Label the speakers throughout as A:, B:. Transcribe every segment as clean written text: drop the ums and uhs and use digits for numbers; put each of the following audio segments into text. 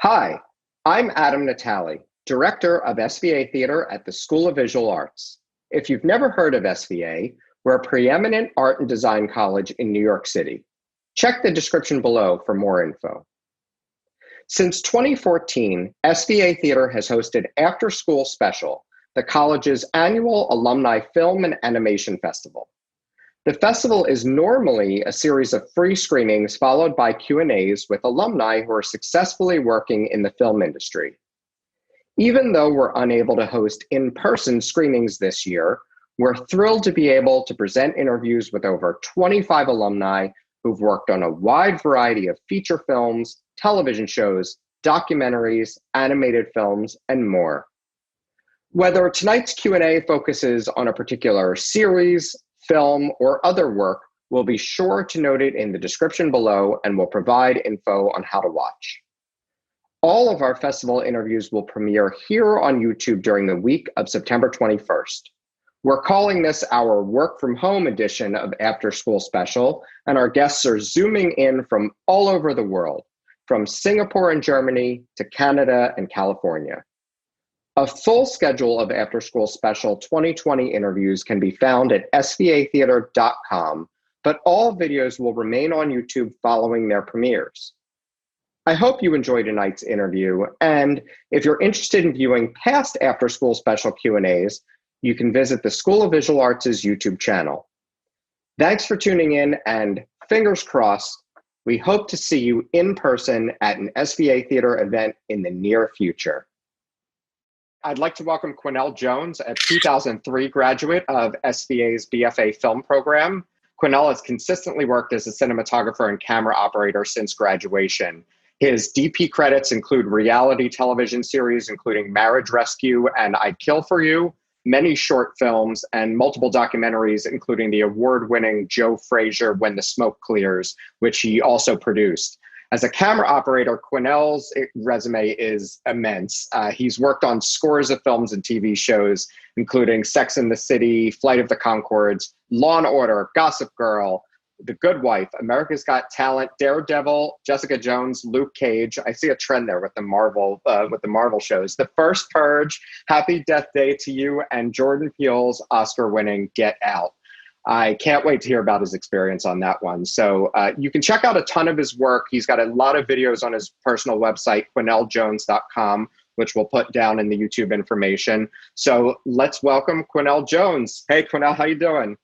A: Hi, I'm Adam Natali, Director of SVA Theater at the School of Visual Arts. If you've never heard of SVA, we're a preeminent art and design college in New York City. Check the description below for more info. Since 2014, SVA Theater has hosted After School Special, the college's annual alumni film and animation festival. The festival is normally a series of free screenings followed by Q&As with alumni who are successfully working in the film industry. Even though we're unable to host in-person screenings this year, we're thrilled to be able to present interviews with over 25 alumni who've worked on a wide variety of feature films, television shows, documentaries, animated films, and more. Whether tonight's Q&A focuses on a particular series, film, or other work, we'll be sure to note it in the description below and will provide info on how to watch. All of our festival interviews will premiere here on YouTube during the week of September 21st. We're calling this our work from home edition of After School Special, and our guests are zooming in from all over the world, from Singapore and Germany to Canada and California. A full schedule of After School Special 2020 interviews can be found at svatheater.com, but all videos will remain on YouTube following their premieres. I hope you enjoyed tonight's interview, and if you're interested in viewing past After School Special Q&As, you can visit the School of Visual Arts' YouTube channel. Thanks for tuning in, and fingers crossed, we hope to see you in person at an SVA Theater event in the near future. I'd like to welcome Quinnell Jones, a 2003 graduate of SVA's BFA film program. Quinnell has consistently worked as a cinematographer and camera operator since graduation. His DP credits include reality television series, including Marriage Rescue and I'd Kill for You, many short films, and multiple documentaries, including the award-winning Joe Frazier When the Smoke Clears, which he also produced. As a camera operator, Quinnell's resume is immense. He's worked on scores of films and TV shows, including Sex and the City, Flight of the Conchords, Law and Order, Gossip Girl, The Good Wife, America's Got Talent, Daredevil, Jessica Jones, Luke Cage. I see a trend there with the Marvel shows. The First Purge, Happy Death Day to You, and Jordan Peele's Oscar-winning Get Out. I can't wait to hear about his experience on that one. So you can check out a ton of his work. He's got a lot of videos on his personal website, QuinnellJones.com, which we'll put down in the YouTube information. So let's welcome Quinnell Jones. Hey, Quinnell, how you doing?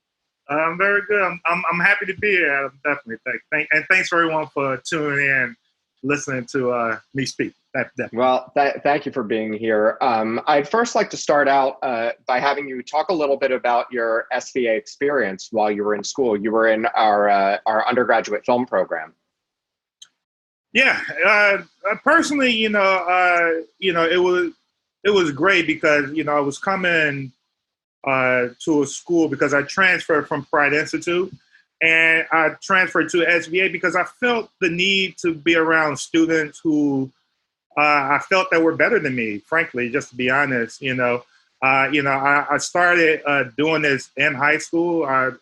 B: I'm very good. I'm happy to be here, Adam. Definitely. And thanks for everyone for tuning in, listening to me speak. Definitely.
A: Well, thank you for being here. I'd first like to start out by having you talk a little bit about your SVA experience while you were in school. You were in our undergraduate film program.
B: Yeah, personally, it was great because I was coming to a school because I transferred from Pride Institute, and I transferred to SVA because I felt the need to be around students who I felt that were better than me, frankly, just to be honest. I started doing this in high school. I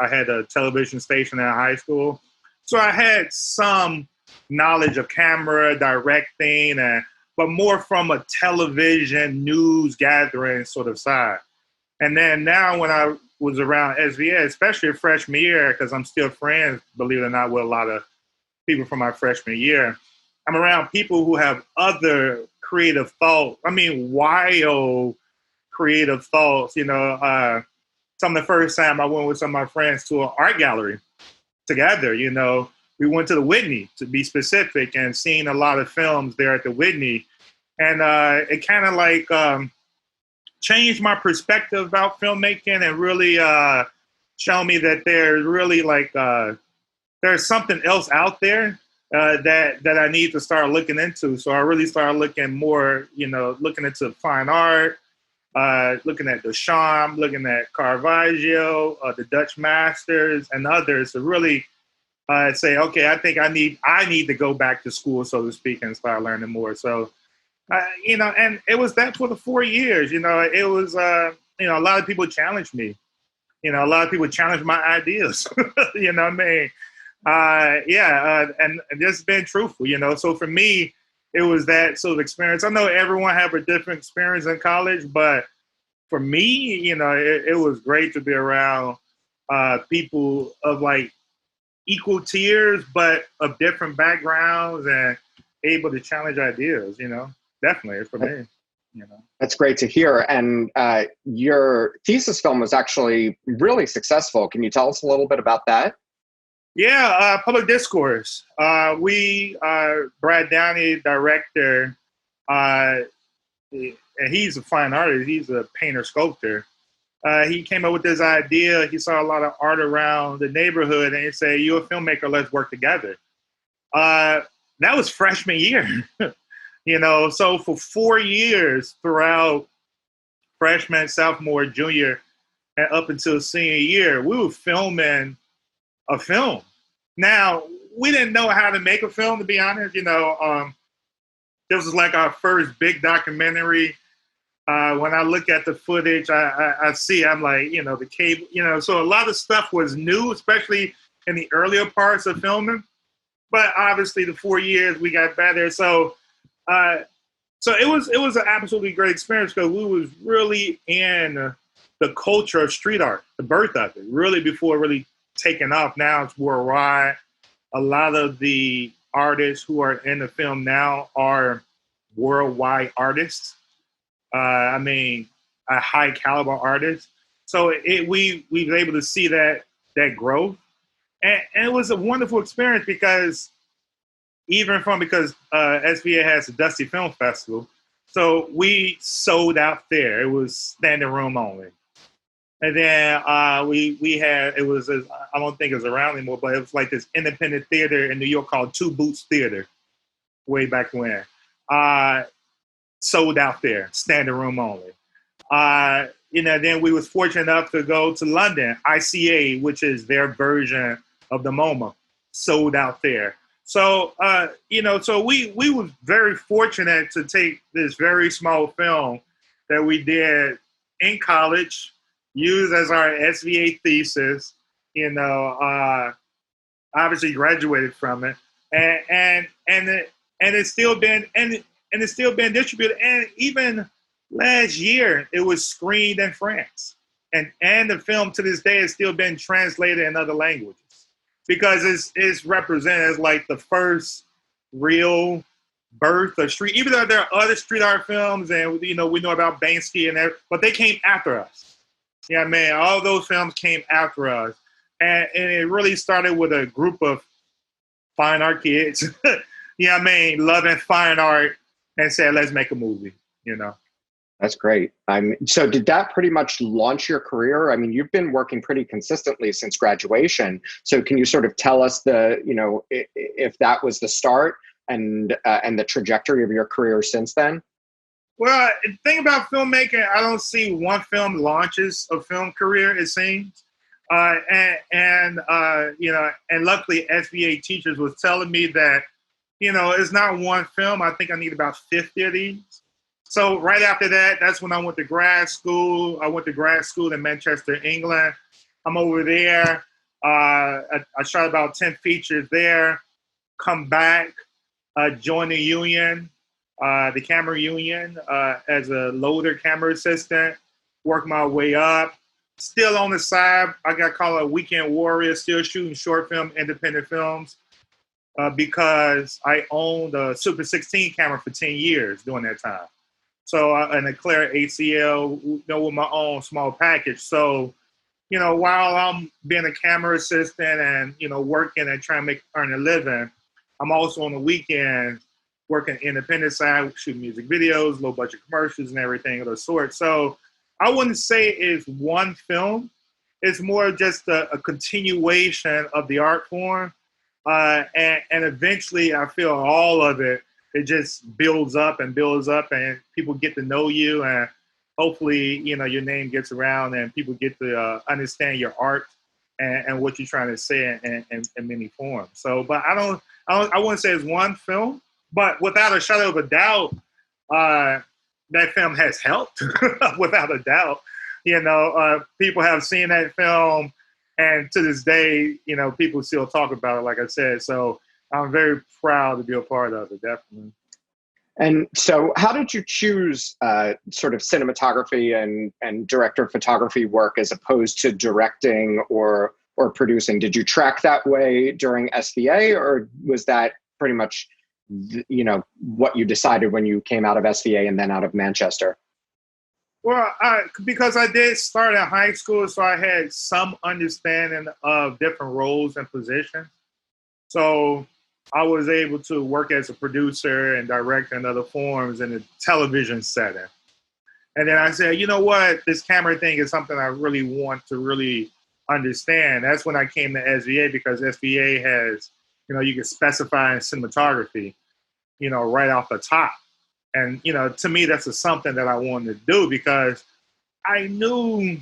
B: had a television station in high school, so I had some knowledge of camera directing, but more from a television news gathering sort of side. And then now when I was around SVA, especially freshman year, because I'm still friends, believe it or not, with a lot of people from my freshman year, I'm around people who have other creative thoughts. I mean, wild creative thoughts. Some of the first time I went with some of my friends to an art gallery together, we went to the Whitney, to be specific, and seen a lot of films there at the Whitney. And it kind of changed my perspective about filmmaking and really show me that there's really there's something else out there that I need to start looking into. So I really started looking more, looking into fine art, looking at Duchamp, looking at Caravaggio, the Dutch masters, and others to really say, okay, I think I need to go back to school, so to speak, and start learning more. So, and it was that for the 4 years. It was, a lot of people challenged me. A lot of people challenged my ideas. You know what I mean? And just being truthful, So for me, it was that sort of experience. I know everyone have a different experience in college, but for me, it was great to be around people of like equal tiers, but of different backgrounds and able to challenge ideas. Definitely for me.
A: That's great to hear. And your thesis film was actually really successful. Can you tell us a little bit about that?
B: Yeah, public discourse. Brad Downey, director, and he's a fine artist. He's a painter sculptor. He came up with this idea. He saw a lot of art around the neighborhood, and he said, "You're a filmmaker. Let's work together." That was freshman year. So for 4 years throughout freshman, sophomore, junior, and up until senior year, we were filming a film. Now, we didn't know how to make a film, to be honest. This was like our first big documentary. When I look at the footage, I see, I'm like, the cable, so a lot of stuff was new, especially in the earlier parts of filming. But obviously the 4 years we got better. So it was an absolutely great experience because we was really in the culture of street art, the birth of it, really before really taking off. Now it's worldwide. A lot of the artists who are in the film now are worldwide artists. A high caliber artist. So we were able to see that growth. And it was a wonderful experience because SVA has a Dusty Film Festival. So we sold out there. It was standing room only. And then we had, I don't think it was around anymore, but it was like this independent theater in New York called Two Boots Theater way back when. Sold out there, standing room only. Then we was fortunate enough to go to London, ICA, which is their version of the MoMA, sold out there. So, so we was very fortunate to take this very small film that we did in college, use as our SVA thesis, obviously graduated from it, and it's still been, and it's still been distributed. And even last year, it was screened in France. And the film to this day has still been translated in other languages because it's represented as like the first real birth of street, even though there are other street art films and, we know about Banksy and everything, but they came after us. All those films came after us. And it really started with a group of fine art kids, loving fine art, and said, let's make a movie,
A: That's great. So did that pretty much launch your career? I mean, you've been working pretty consistently since graduation. So can you sort of tell us if that was the start and the trajectory of your career since then?
B: Well, the thing about filmmaking, I don't see one film launches a film career, it seems. And luckily SVA teachers was telling me that, it's not one film. I think I need about 50 of these. So right after that, that's when I went to grad school. I went to grad school in Manchester, England. I'm over there. I shot about 10 features there. Come back, join the union, the camera union, as a loader camera assistant. Work my way up. Still on the side, I got called a weekend warrior, still shooting short film, independent films, because I owned a Super 16 camera for 10 years during that time. So, and a Claire ACL, with my own small package. So, while I'm being a camera assistant and, working and trying to earn a living, I'm also on the weekend working independent side, shooting music videos, low budget commercials and everything of the sort. So I wouldn't say it's one film. It's more just a continuation of the art form. And eventually I feel all of it just builds up and people get to know you, and hopefully, your name gets around and people get to understand your art and what you're trying to say in many forms. So, but I wouldn't say it's one film, but without a shadow of a doubt, that film has helped without a doubt. People have seen that film, and to this day, people still talk about it, like I said. So I'm very proud to be a part of it, definitely.
A: And so, how did you choose sort of cinematography and director of photography work as opposed to directing or producing? Did you track that way during SVA, or was that pretty much, what you decided when you came out of SVA and then out of Manchester?
B: Well, because I did start in high school, so I had some understanding of different roles and positions. So I was able to work as a producer and direct in other forms in a television setting. And then I said, you know what, this camera thing is something I really want to really understand. That's when I came to SVA, because SVA has, you can specify in cinematography, right off the top. And, to me, that's something that I wanted to do, because I knew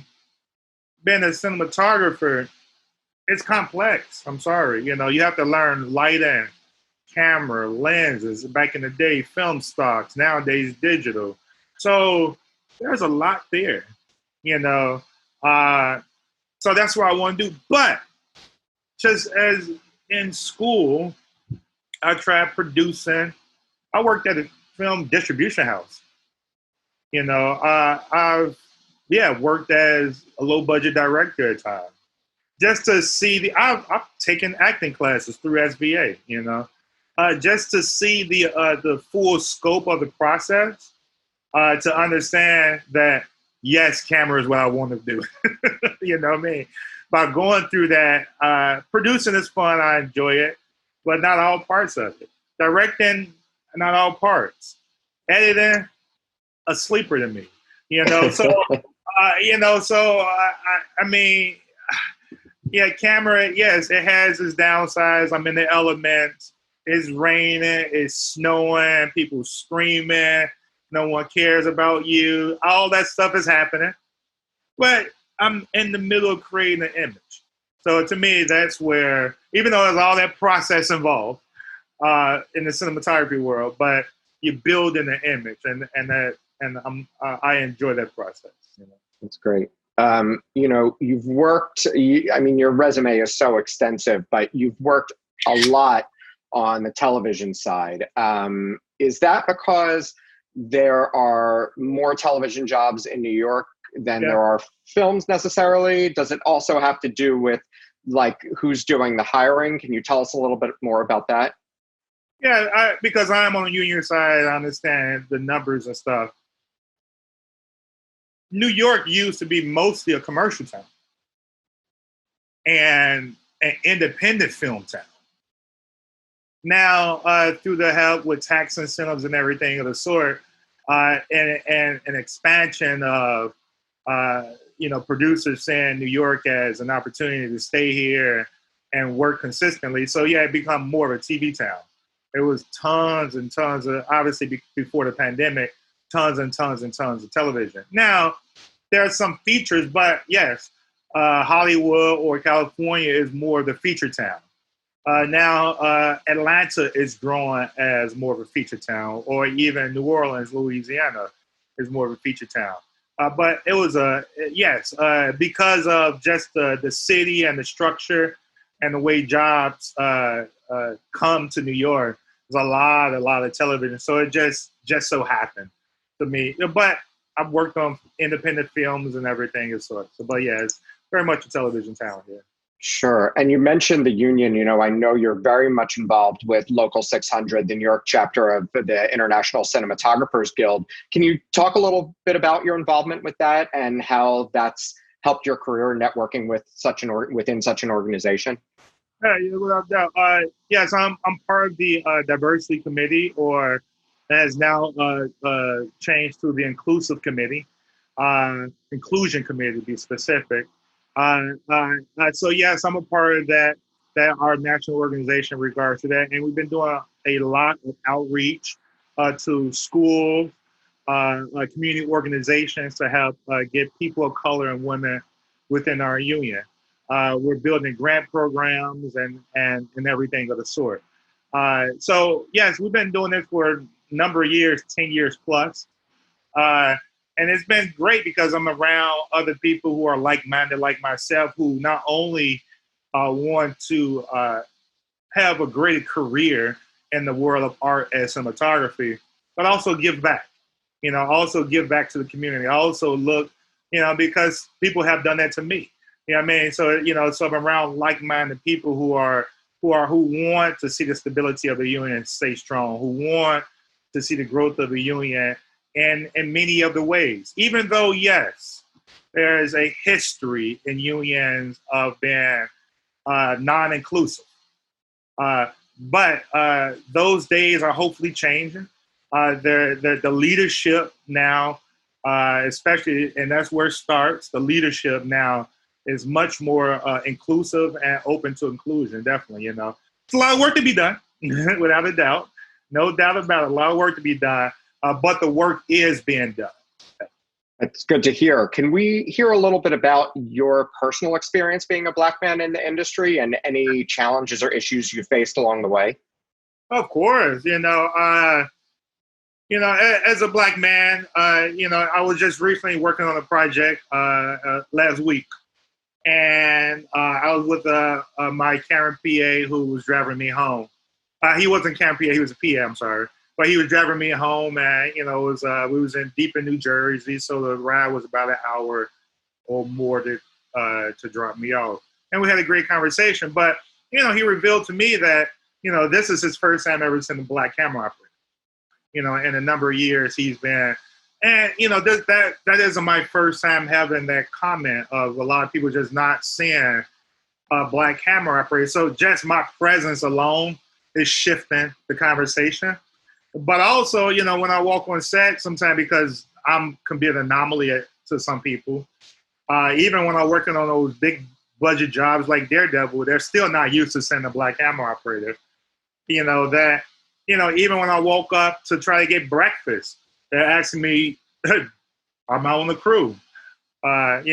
B: being a cinematographer, it's complex. I'm sorry. You have to learn lighting, camera, lenses. Back in the day, film stocks. Nowadays, digital. So there's a lot there, you know. So that's what I want to do. But just as in school, I tried producing. I worked at a film distribution house. I've worked as a low budget director at times, just to see I've taken acting classes through SVA, just to see the full scope of the process, to understand that, yes, camera is what I want to do. You know what I mean? By going through that, producing is fun. I enjoy it, but not all parts of it. Directing, not all parts. Editing, a sleeper to me. So I mean, yeah, camera, yes, it has its downsides. I'm in the elements. It's raining, it's snowing, people screaming, no one cares about you. All that stuff is happening. But I'm in the middle of creating an image. So to me, that's where, even though there's all that process involved in the cinematography world, but you build in an image, and I enjoy that process.
A: That's great. You've worked, your resume is so extensive, but you've worked a lot on the television side. Is that because there are more television jobs in New York than there are films necessarily? Does it also have to do with who's doing the hiring? Can you tell us a little bit more about that?
B: Yeah, because I'm on the union side, I understand the numbers and stuff. New York used to be mostly a commercial town and an independent film town. Now, through the help with tax incentives and everything of the sort, and an expansion of producers seeing New York as an opportunity to stay here and work consistently. So yeah, it become more of a TV town. There was tons and tons of, obviously before the pandemic, tons and tons and tons of television. Now, there are some features, but yes, Hollywood or California is more of the feature town. Now, Atlanta is growing as more of a feature town, or even New Orleans, Louisiana is more of a feature town. But it was because of just the city and the structure and the way jobs come to New York. There's a lot of television, so it just so happened to me. But I've worked on independent films and everything of sorts. So, but yeah, it's very much a television town here.
A: Sure. And you mentioned the union. I know you're very much involved with Local 600, the New York chapter of the International Cinematographers Guild. Can you talk a little bit about your involvement with that and how that's helped your career networking with within such an organization?
B: Yeah, without doubt. Yes, I'm part of the diversity committee, or has now changed to the inclusive committee, inclusion committee to be specific. So yes, I'm a part of that our national organization in regards to that, and we've been doing a lot of outreach to schools, community organizations to help get people of color and women within our union. We're building grant programs and everything of the sort. So yes, we've been doing this for a number of years, 10 years plus. And it's been great because I'm around other people who are like-minded like myself, who not only want to have a great career in the world of art and cinematography, but also give back. Also give back to the community. Also look, because people have done that to me. You know what I mean? So I'm around like-minded people who want to see the stability of the union stay strong, who want to see the growth of the union in many other ways. Even though, yes, there is a history in unions of being non-inclusive. But those days are hopefully changing. The leadership now, especially, and that's where it starts, the leadership now is much more inclusive and open to inclusion, definitely, It's a lot of work to be done, without a doubt. No doubt about it, a lot of work to be done, but the work is being done.
A: That's good to hear. Can we hear a little bit about your personal experience being a Black man in the industry and any challenges or issues you faced along the way?
B: Of course, as a Black man, I was just recently working on a project last week. And I was with my Karen PA who was driving me home. He wasn't Karen PA, he was a PA, I'm sorry. But he was driving me home, and, we was deep in New Jersey, so the ride was about an hour or more to drop me off. And we had a great conversation. But, he revealed to me that, this is his first time ever seeing a Black camera operator. In a number of years he's been, and that isn't my first time having that comment of a lot of people just not seeing a Black camera operator. So just my presence alone is shifting the conversation. But also, when I walk on set, sometimes because can be an anomaly to some people, even when I'm working on those big budget jobs like Daredevil, they're still not used to seeing a Black camera operator. Even when I woke up to try to get breakfast, they're asking me, am I on the crew? I've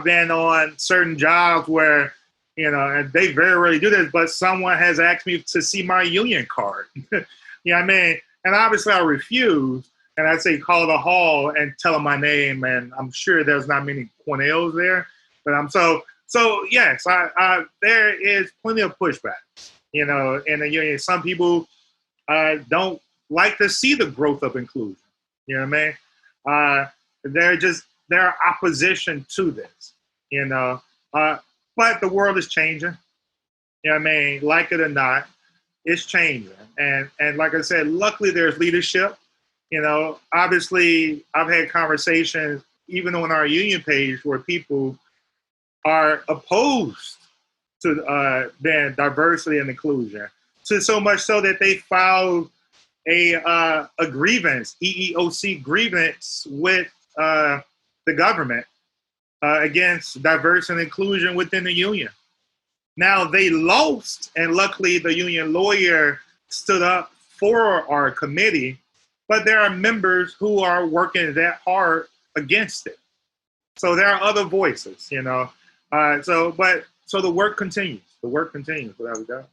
B: been on certain jobs where, and they very rarely do this, but someone has asked me to see my union card. You know what I mean? And obviously I refuse. And I say, call the hall and tell them my name. And I'm sure there's not many Cornells there. But yes, there is plenty of pushback, in the union. Some people don't like to see the growth of inclusion. You know what I mean? They're opposition to this, but the world is changing. You know what I mean? Like it or not, it's changing. And like I said, luckily there's leadership. Obviously I've had conversations even on our union page where people are opposed to diversity and inclusion. So much so that they filed a grievance, EEOC grievance with the government against diversity and inclusion within the union. Now they lost, and luckily the union lawyer stood up for our committee, but there are members who are working that hard against it. So there are other voices, So the work continues. The work continues without a doubt.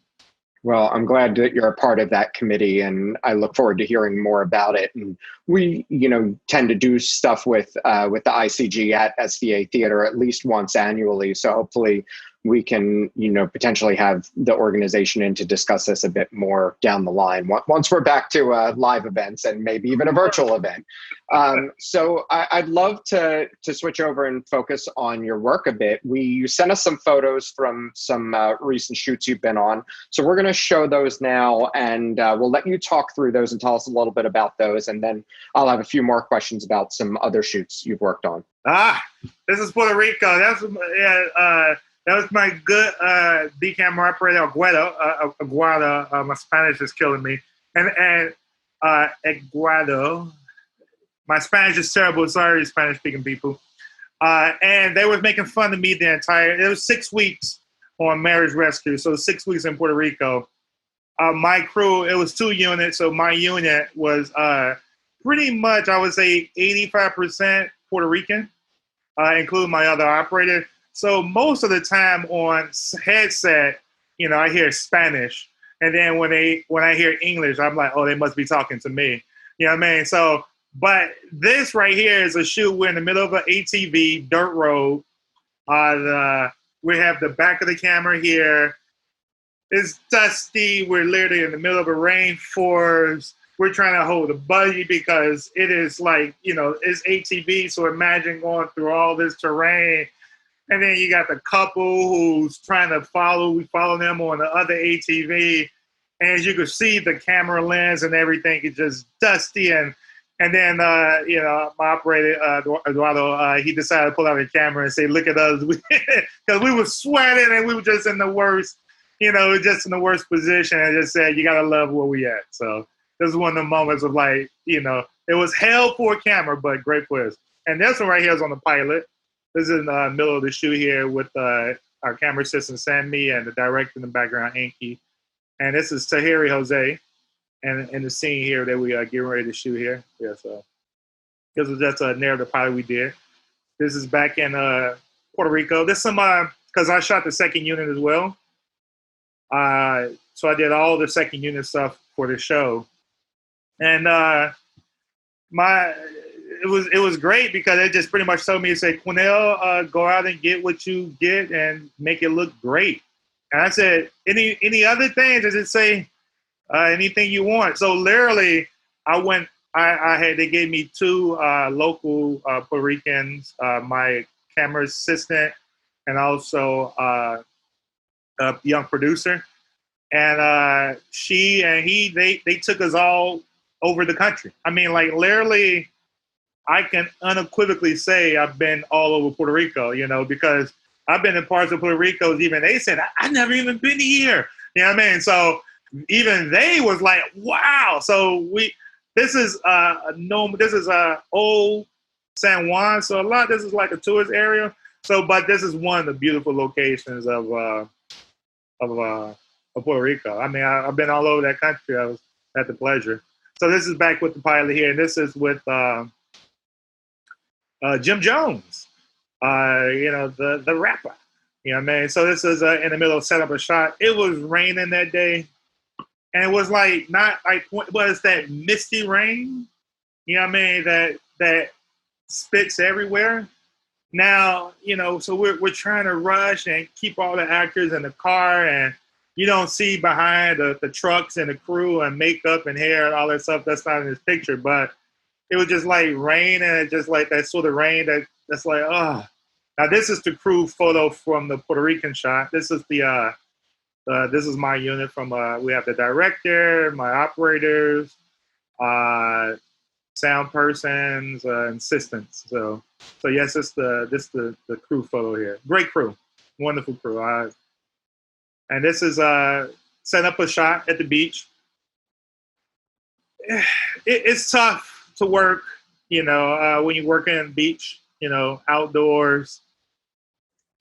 A: Well, I'm glad that you're a part of that committee, and I look forward to hearing more about it. And we, tend to do stuff with the ICG at SVA Theater at least once annually. So hopefully we can, potentially have the organization in to discuss this a bit more down the line once we're back to live events and maybe even a virtual event. So I'd love to switch over and focus on your work a bit. You sent us some photos from some recent shoots you've been on. So we're going to show those now, and we'll let you talk through those and tell us a little bit about those. And then I'll have a few more questions about some other shoots you've worked on.
B: This is Puerto Rico. That was my good D camera operator, Aguado. My Spanish is killing me. And Aguado. My Spanish is terrible. Sorry, Spanish-speaking people. And they were making fun of me it was 6 weeks on marriage rescue, so 6 weeks in Puerto Rico. My crew, it was 2 units, so my unit was pretty much, I would say, 85% Puerto Rican, including my other operator. So most of the time on headset, I hear Spanish. And then when I hear English, I'm like, oh, they must be talking to me. You know what I mean? So, but this right here is a shoot. We're in the middle of an ATV, dirt road. We have the back of the camera here. It's dusty. We're literally in the middle of a rainforest. we're trying to hold a budget because it is like, it's ATV. So imagine going through all this terrain. And then you got the couple who's trying to we follow them on the other ATV. And as you can see, the camera lens and everything is just dusty. And then, my operator, Eduardo, he decided to pull out the camera and say, look at us. Because we were sweating and we were just in the worst, just in the worst position. And just said, you got to love where we at. So this is one of the moments of like, it was hell for a camera, but great for us. And this one right here is on the pilot. This is in the middle of the shoot here with our camera assistant, Sammy, and the director in the background, Anki. And this is Tahiri Jose. And in the scene here that we are getting ready to shoot here. Yeah, so this was just a narrative pilot we did. This is back in Puerto Rico. This is some, because I shot the second unit as well. So I did all the second unit stuff for the show. And it was great because it just pretty much told me to say, Quinnell, go out and get what you get and make it look great. And I said, any other things? Does it say anything you want? So literally, they gave me two local Puerto Ricans, my camera assistant, and also a young producer. And she and they took us all over the country. I mean, like literally, I can unequivocally say I've been all over Puerto Rico, because I've been in parts of Puerto Rico. Even they said, I've never even been here. You know what I mean? So even they was like, wow. So this is old San Juan. So this is like a tourist area. So, but this is one of the beautiful locations of Puerto Rico. I mean, I've been all over that country. I was had the pleasure. So this is back with the pilot here. And this is with Jim Jones, the rapper. You know what I mean? So this is in the middle of setting up a shot. It was raining that day. And it was like, not like, was that misty rain? You know what I mean? That spits everywhere. Now, so we're trying to rush and keep all the actors in the car, and you don't see behind the trucks and the crew and makeup and hair and all that stuff. That's not in this picture, but it was just like rain, and it just like that sort of rain that's like, oh. Now this is the crew photo from the Puerto Rican shot. This is this is my unit from. We have the director, my operators, sound persons, assistants. So yes, this the crew photo here. Great crew, wonderful crew. And this is setting up a shot at the beach. It's tough to work, when you're working on the beach, outdoors.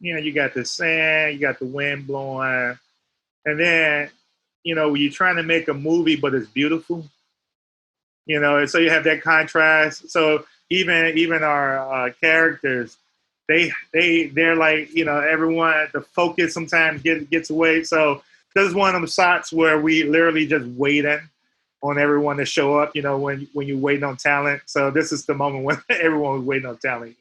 B: You got the sand, you got the wind blowing, and then, when you're trying to make a movie, but it's beautiful, and so you have that contrast. So even our characters, they're like, everyone, the focus sometimes gets away. So this is one of them shots where we literally just waiting on everyone to show up, when you're waiting on talent. So this is the moment when everyone was waiting on talent.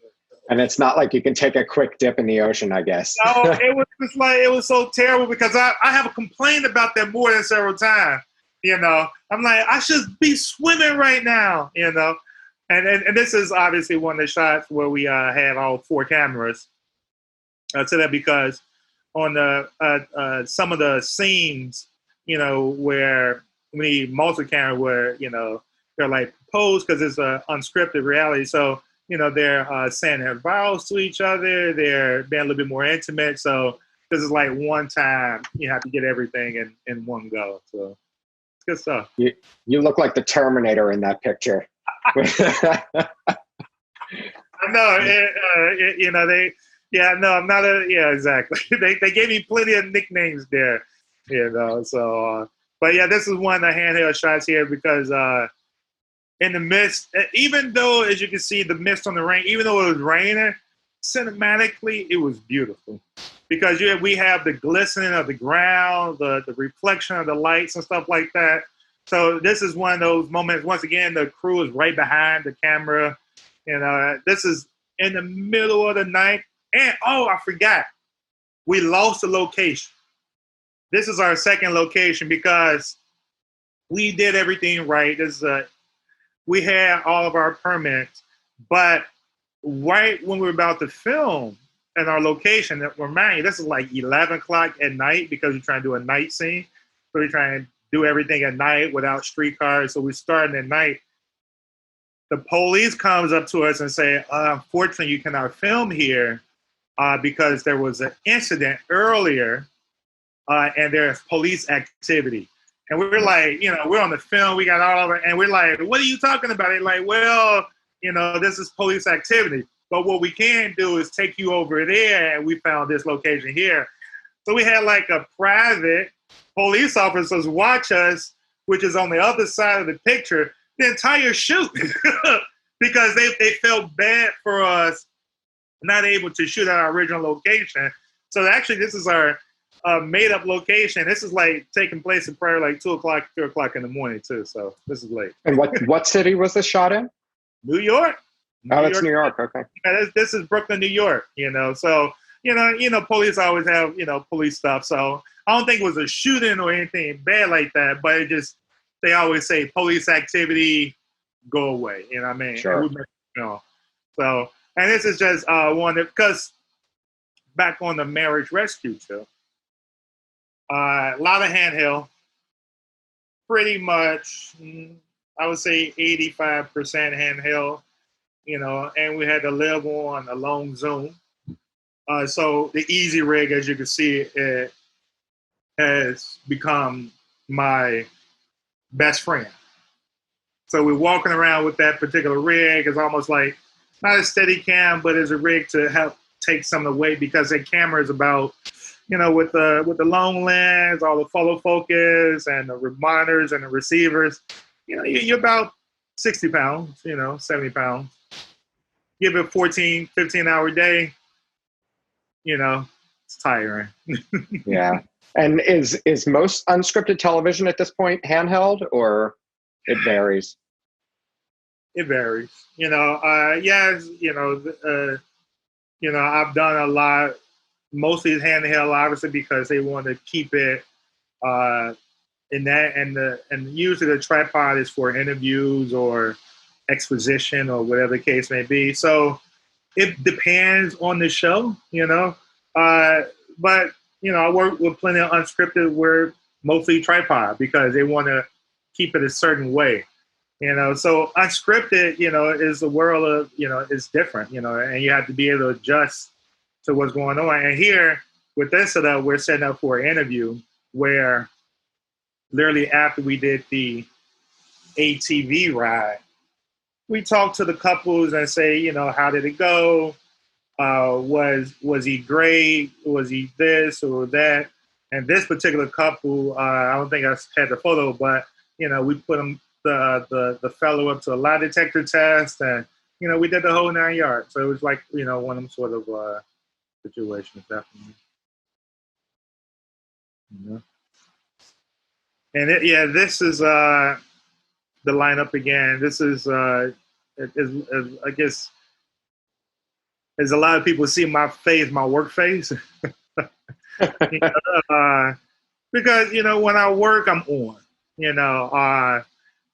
A: And it's not like you can take a quick dip in the ocean, I guess.
B: No, it was just like, it was so terrible because I have a complaint about that more than several times. I'm like, I should be swimming right now, And this is obviously one of the shots where we had all 4 cameras. I say that because on the some of the scenes, where we need multi-camera, where they're like proposed because it's an unscripted reality. So they're saying their vows to each other. They're being a little bit more intimate. So this is like one time you have to get everything in one go. So it's good stuff.
A: You look like the Terminator in that picture.
B: I know. I'm not exactly. They gave me plenty of nicknames there, So, but yeah, this is one of the handheld shots here because in the mist, even though, as you can see, the mist on the rain, even though it was raining, cinematically it was beautiful because we have the glistening of the ground, the reflection of the lights and stuff like that. So this is one of those moments. Once again, the crew is right behind the camera. This is in the middle of the night. And, I forgot. We lost the location. This is our second location because we did everything right. We had all of our permits, but right when we were about to film in our location that we're married, this is like 11 o'clock at night because we're trying to do a night scene. So we're trying to do everything at night without streetcars. So we're starting at night. The police comes up to us and say, unfortunately, you cannot film here because there was an incident earlier and there's police activity. And we're like, we're on the film, we got all of it, and we're like, what are you talking about? They're like, well, this is police activity. But what we can do is take you over there, and we found this location here. So we had like a private police officers watch us, which is on the other side of the picture, the entire shoot, because they felt bad for us not able to shoot at our original location. So actually, this is our made-up location. This is like taking place in probably like 2 o'clock, 3 o'clock in the morning too. So this is late.
A: And what city was this shot in?
B: New York.
A: That's New York. Okay.
B: Yeah, this is Brooklyn, New York. So police always have police stuff. So I don't think it was a shooting or anything bad like that. But it just they always say police activity, go away. You know what I mean?
A: Sure.
B: So and this is just one because back on the marriage rescue too. A lot of handheld, pretty much, I would say 85% handheld, and we had to live on a long Zoom. So the easy rig, as you can see, it has become my best friend. So we're walking around with that particular rig. It's almost like not a steady cam, but it's a rig to help take some of the weight because that camera is about, with the long lens, all the follow focus and the monitors and the receivers, you're about 60 pounds, 70 pounds. Give it 14, 15-hour day, it's tiring.
A: Yeah. And is most unscripted television at this point handheld, or it varies?
B: It varies. Yes, I've done a lot. Mostly handheld, obviously, because they want to keep it in that, and usually the tripod is for interviews or exposition or whatever the case may be. So it depends on the show, but I work with plenty of unscripted where mostly tripod because they want to keep it a certain way. So unscripted, is the world of, it's different, and you have to be able to adjust to what's going on. And here with this setup, we're setting up for an interview where literally after we did the ATV ride, we talk to the couples and say, how did it go? Was he great? Was he this or that? And this particular couple, I don't think I had the photo, but we put the fellow up to a lie detector test, and we did the whole 9 yards. So it was like one of them sort of situations, definitely. And this is the lineup again. This is I guess as a lot of people see my face, my work face, because when I work, I'm on,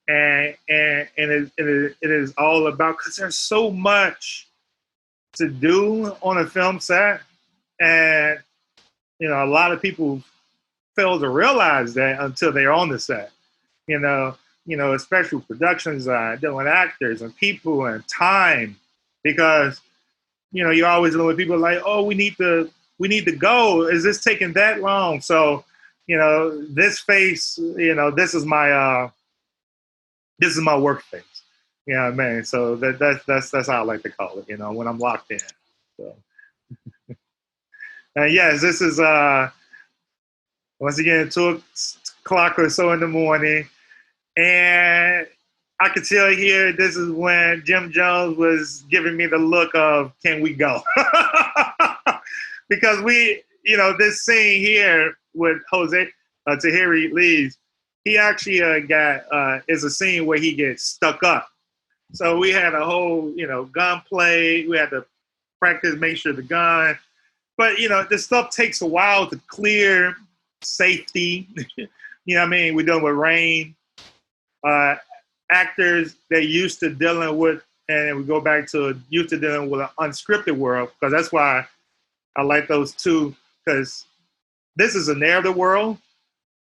B: and it is all about, because there's so much to do on a film set, and a lot of people fail to realize that until they're on the set. Especially production design, dealing with actors and people and time, because you're always dealing with people like, oh, we need to go. Is this taking that long? So this face, this is my work face. You know what I mean? So that's how I like to call it. When I'm locked in. So and yes, this is once again 2 o'clock or so in the morning. And I could tell here, this is when Jim Jones was giving me the look of, can we go? Because this scene here with Jose Tahiri Lees, he actually is a scene where he gets stuck up. So we had a whole, gun play. We had to practice, make sure the gun. But, this stuff takes a while to clear, safety. What I mean? We're dealing with rain. uh, actors that used to dealing with, and we go back to used to dealing with an unscripted world, because that's why I like those two, because this is a narrative world,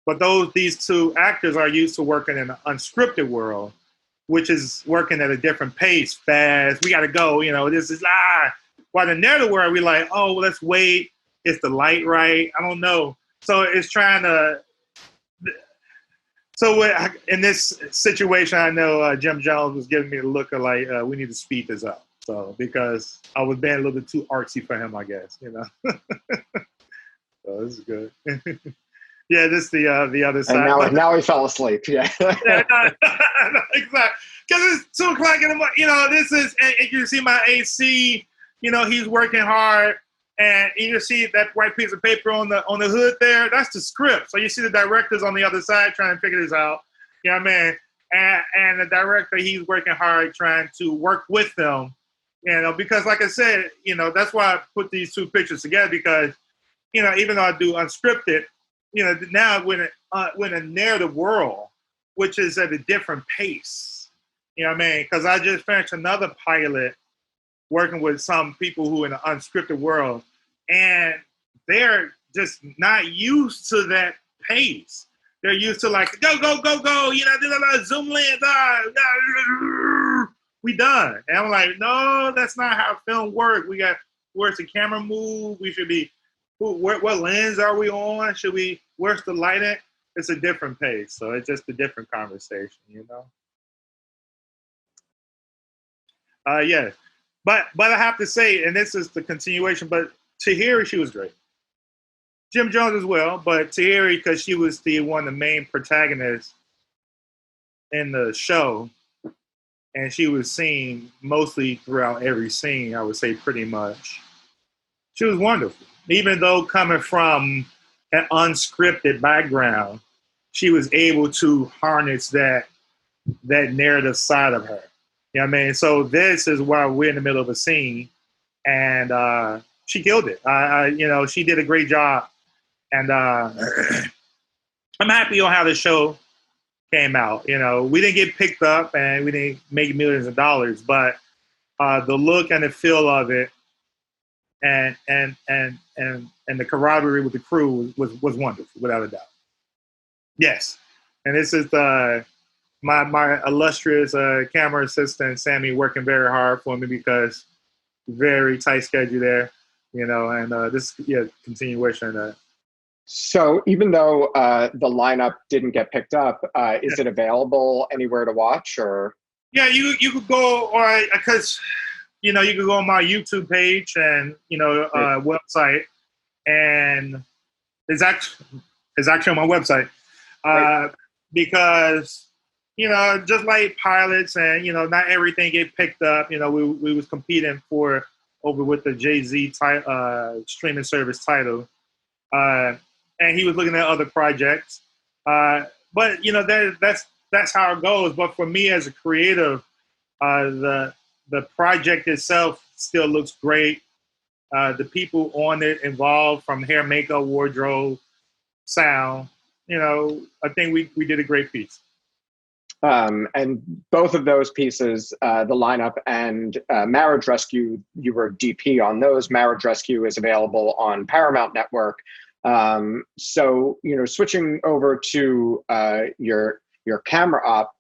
B: but these two actors are used to working in an unscripted world, which is working at a different pace, fast. We got to go. This is While the narrative world, we like, oh, well, let's wait. Is the light right? I don't know. So it's trying to. So in this situation, I know Jim Jones was giving me the look of like, we need to speed this up. So because I was being a little bit too artsy for him, I guess. So this is good. Yeah, this is the other side.
A: And now he fell asleep. Yeah.
B: Yeah, no, exactly. Because it's 2:00 in the morning. This is, and you see my AC. He's working hard, and you see that white piece of paper on the hood there. That's the script. So you see the directors on the other side trying to figure this out. You know what I mean? And the director, he's working hard trying to work with them. Because like I said, that's why I put these two pictures together, because even though I do unscripted, now we're in a narrative world, which is at a different pace. You know what I mean? Because I just finished another pilot working with some people who are in an unscripted world, and they're just not used to that pace. They're used to like, go, go, go, go, zoom lens, we done. And I'm like, no, that's not how film works. Where's the camera move? We should be, what lens are we on? Where's the lighting? It's a different pace. So it's just a different conversation, Yeah. But I have to say, and this is the continuation, but Tahiri, she was great. Jim Jones as well, but Tahiri, because she was one of the main protagonists in the show, and she was seen mostly throughout every scene, I would say pretty much. She was wonderful. Even though coming from an unscripted background, she was able to harness that narrative side of her. You know what I mean? So this is why we're in the middle of a scene, and she killed it. She did a great job, and I'm happy on how the show came out. We didn't get picked up, and we didn't make millions of dollars, but the look and the feel of it, and the camaraderie with the crew was wonderful, without a doubt. Yes, and this is my illustrious camera assistant, Sammy, working very hard for me, because very tight schedule there, and this continuation of that.
A: So even though the lineup didn't get picked up, is it available anywhere to watch, or?
B: Yeah, you could go, or because you could go on my YouTube page and website, and it's actually on my website, because just like pilots, and not everything get picked up. We was competing over with the Jay-Z streaming service title, and he was looking at other projects. But that's how it goes. But for me as a creative, the project itself still looks great. The people on it involved, from hair, makeup, wardrobe, sound. I think we did a great piece.
A: And both of those pieces, the lineup and Marriage Rescue, you were DP on those. Marriage Rescue is available on Paramount Network. So, switching over to your camera op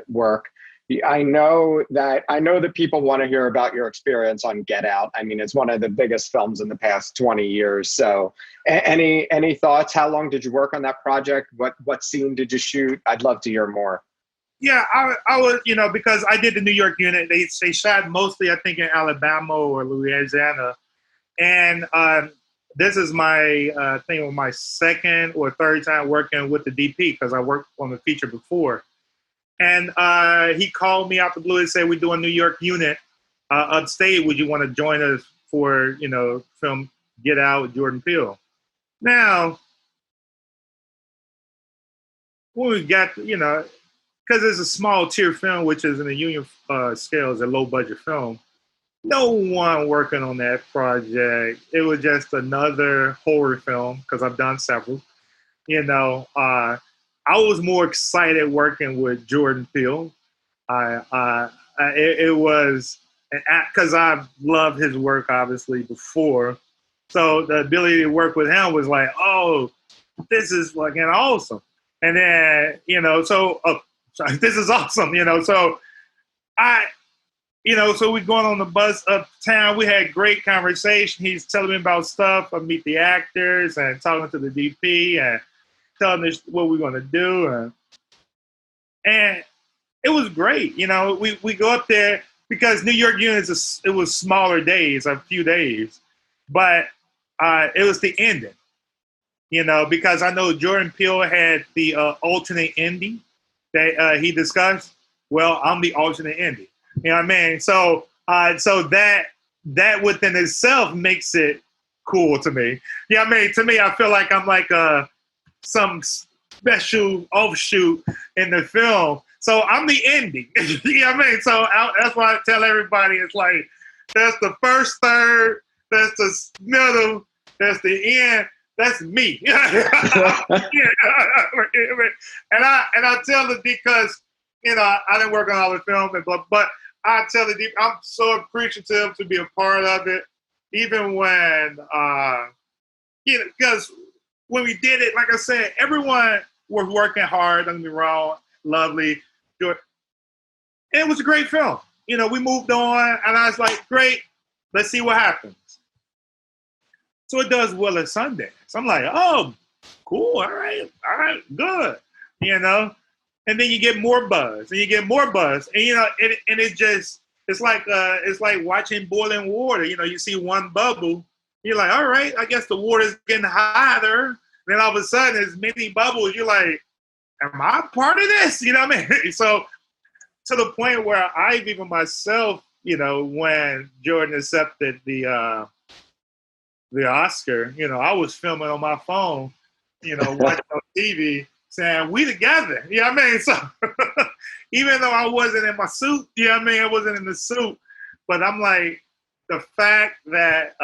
A: work, I know that people want to hear about your experience on Get Out. I mean, it's one of the biggest films in the past 20 years. So any thoughts? How long did you work on that project? What scene did you shoot? I'd love to hear more.
B: Yeah, I was, because I did the New York unit. They shot mostly, I think, in Alabama or Louisiana. And this is my my second or third time working with the DP, because I worked on the feature before. And he called me out the blue and said, we're doing New York unit upstate. Would you want to join us for, film Get Out with Jordan Peele? Now, when we got, because it's a small tier film, which is in the union scale, is a low budget film. No one working on that project. It was just another horror film, because I've done several, I was more excited working with Jordan Peele. It was because I've loved his work obviously before, so the ability to work with him was like, oh, this is fucking awesome. And then sorry, this is awesome. So I. So we going on the bus uptown. We had great conversation. He's telling me about stuff. I meet the actors and talking to the DP and telling us what we're going to do. And it was great. We go up there because New York units, it was smaller days, a few days. But it was the ending, because I know Jordan Peele had the alternate ending that he discussed. Well, I'm the alternate ending. You know what I mean? So that within itself makes it cool to me. You know what I mean? To me, I feel like I'm like some special offshoot in the film. So I'm the ending. You know what I mean? So that's why I tell everybody, it's like, that's the first third, that's the middle, that's the end, that's me. And I tell it because, I didn't work on all the film, but I tell it, I'm so appreciative to be a part of it, even when, because when we did it, like I said, everyone was working hard, don't get me wrong, lovely. It was a great film. We moved on, and I was like, great, let's see what happens. So it does well at Sundance. I'm like, oh, cool, all right, good, And then you get more buzz, and and it's like watching boiling water. You see one bubble, you're like, all right, I guess the water's getting hotter. Then all of a sudden, there's many bubbles. You're like, am I part of this? You know what I mean? So to the point where I've even myself, when Jordan accepted the Oscar, I was filming on my phone, watching on TV, saying, we together. You know what I mean? So even though I wasn't in my suit, you know what I mean? I wasn't in the suit, but I'm like, the fact that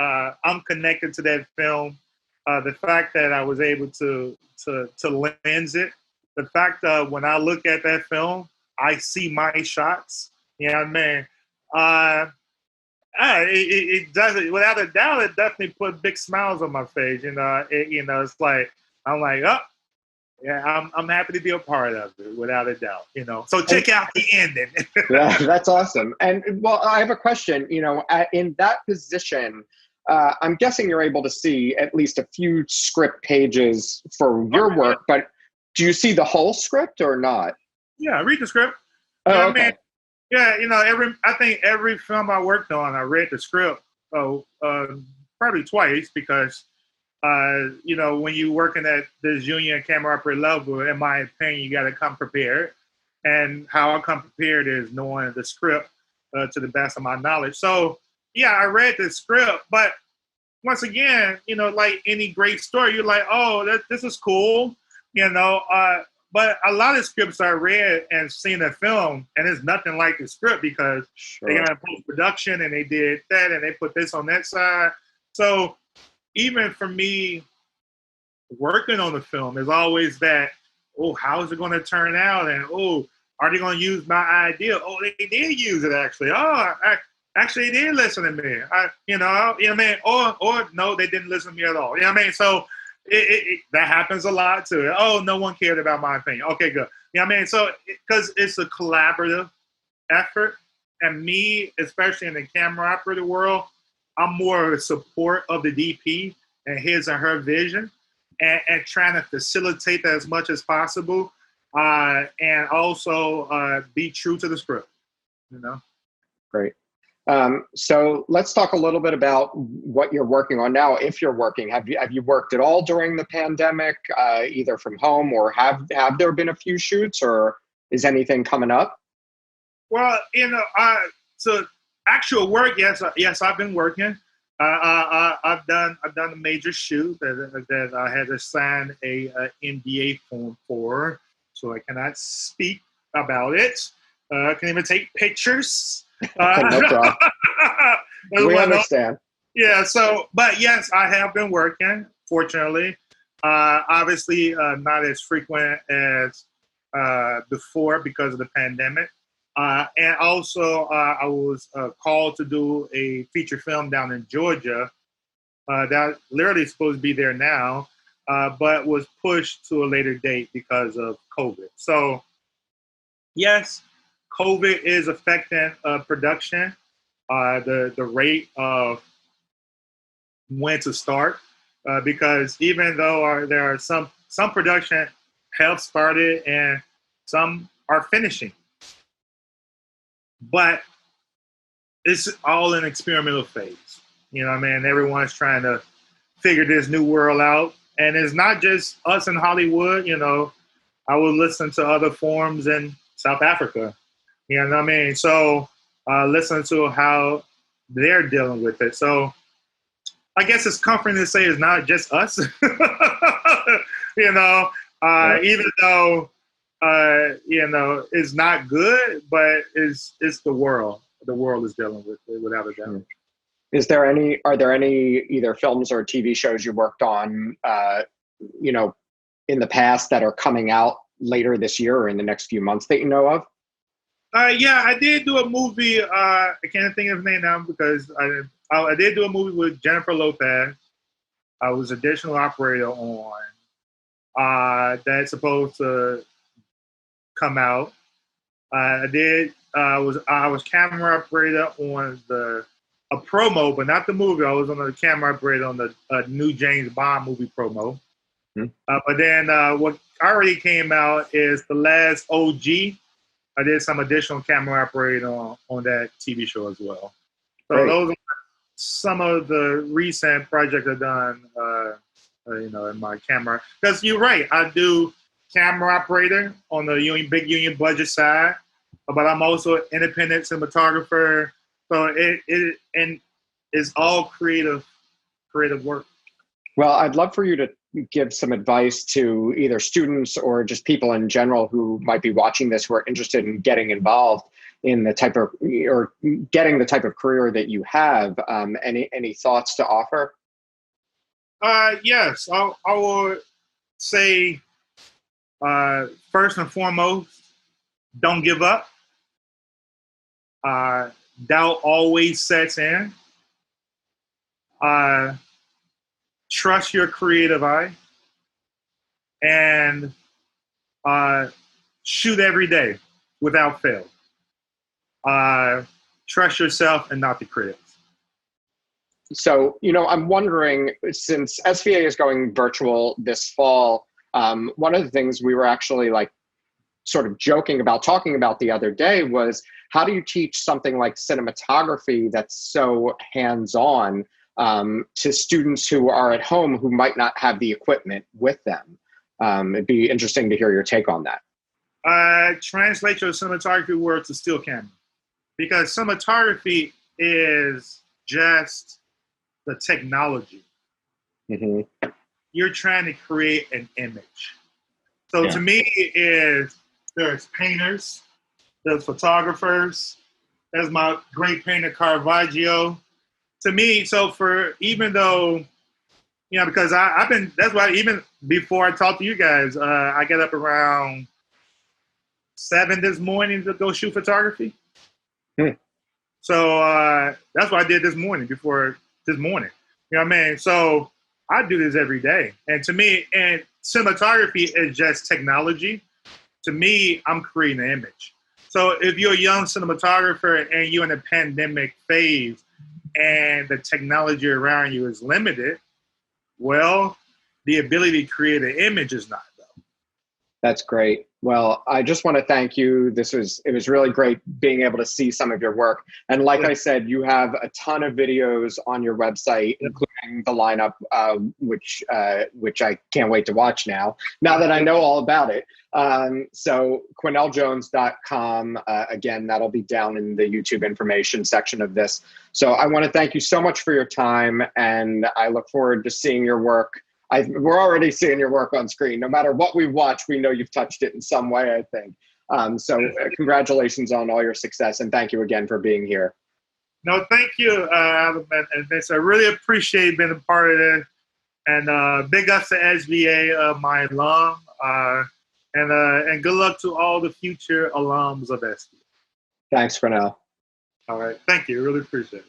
B: I'm connected to that film, the fact that I was able to lens it, the fact that when I look at that film, I see my shots. You know what I mean? It does, without a doubt, it definitely put big smiles on my face. It's like, I'm like, oh, yeah, I'm happy to be a part of it, without a doubt. So check out the ending.
A: Yeah, that's awesome. And well, I have a question. In that position, I'm guessing you're able to see at least a few script pages for your work, but do you see the whole script or not?
B: Yeah, I read the script.
A: Oh, okay.
B: I mean? Yeah, I think every film I worked on, I read the script. Probably twice because, when you're working at this junior camera operator level, in my opinion, you got to come prepared. And how I come prepared is knowing the script to the best of my knowledge. So, yeah, I read the script, but once again, like any great story, you're like, oh, this is cool, But a lot of scripts I read and seen the film, and it's nothing like the script because they got post-production and they did that and they put this on that side. So even for me working on the film, there's always that, oh, how is it going to turn out? And, oh, are they going to use my idea? Oh, they did use it, actually. Oh, actually, they did listen to me. You know what I mean? Or no, they didn't listen to me at all. You know what I mean? So that happens a lot too. Oh, no one cared about my opinion. Okay, good. You know what I mean? So, because it's a collaborative effort, and me, especially in the camera operator world, I'm more of a support of the DP and his and her vision, and trying to facilitate that as much as possible, and also be true to the script.
A: Great. So let's talk a little bit about what you're working on now. If you're working, have you worked at all during the pandemic, either from home, or have there been a few shoots, or is anything coming up?
B: Well, so actual work, yes, I've been working. I've done a major shoot that I had to sign a NDA form for, so I cannot speak about it. I can even take pictures.
A: No problem. We understand.
B: Yeah. So, but yes, I have been working. Fortunately, Obviously, not as frequent as before because of the pandemic. And also, I was called to do a feature film down in Georgia that literally is supposed to be there now, but was pushed to a later date because of COVID. So, yes, COVID is affecting production, the rate of when to start, because even though there are some production have started and some are finishing, but it's all in experimental phase. You know what I mean? Everyone's trying to figure this new world out. And it's not just us in Hollywood. You know, I would listen to other forums in South Africa. You know what I mean? So listen to how they're dealing with it. So I guess it's comforting to say it's not just us. You know, even though, you know, it's not good, but it's the world. The world is dealing with it without a doubt.
A: Are there any either films or TV shows you worked on, you know, in the past that are coming out later this year or in the next few months that you know of?
B: Yeah, I did do a movie. I can't think of his name now because I did do a movie with Jennifer Lopez. I was additional operator on that's supposed to come out. I was camera operator on a promo, but not the movie. I was on the camera operator on the new James Bond movie promo. But then what already came out is The Last OG. I did some additional camera operating on that TV show as well. So
A: Great.
B: those are some of the recent projects I've done, you know, in my camera. Because you're right, I do camera operator on the big union budget side, but I'm also an independent cinematographer. So it's all creative work.
A: Well, I'd love for you to give some advice to either students or just people in general who might be watching this who are interested in getting involved in the type of or getting the type of career that you have. Any thoughts to offer?
B: Yes, I would say first and foremost, don't give up. Doubt always sets in. Trust your creative eye and shoot every day without fail. Trust yourself and not the critics.
A: So, you know, I'm wondering, since SVA is going virtual this fall, one of the things we were actually like sort of talking about the other day was how do you teach something like cinematography that's so hands-on to students who are at home who might not have the equipment with them? It'd be interesting to hear your take on that.
B: Translate your cinematography work to still camera, because cinematography is just the technology.
A: Mm-hmm.
B: You're trying to create an image. So to me, there's painters, there's photographers. There's my great painter Caravaggio. To me, so for even though, you know, because that's why even before I talked to you guys, I get up around 7 this morning to go shoot photography. So that's what I did this morning. You know what I mean? So I do this every day. And to me, and cinematography is just technology. To me, I'm creating an image. So if you're a young cinematographer and you're in a pandemic phase and the technology around you is limited, well, the ability to create an image is not, though.
A: That's great. Well, I just want to thank you. It was really great being able to see some of your work. And like I said, you have a ton of videos on your website, including the lineup, which I can't wait to watch now that I know all about it. So QuinnellJones.com, again, that'll be down in the YouTube information section of this. So I want to thank you so much for your time, and I look forward to seeing your work. We're already seeing your work on screen. No matter what we watch, we know you've touched it in some way, I think. So congratulations on all your success, and thank you again for being here.
B: No, thank you, Adam and Vince. I really appreciate being a part of this. And big ups to SVA, my alum, and good luck to all the future alums of SVA.
A: Thanks for now.
B: All right, thank you. Really appreciate it.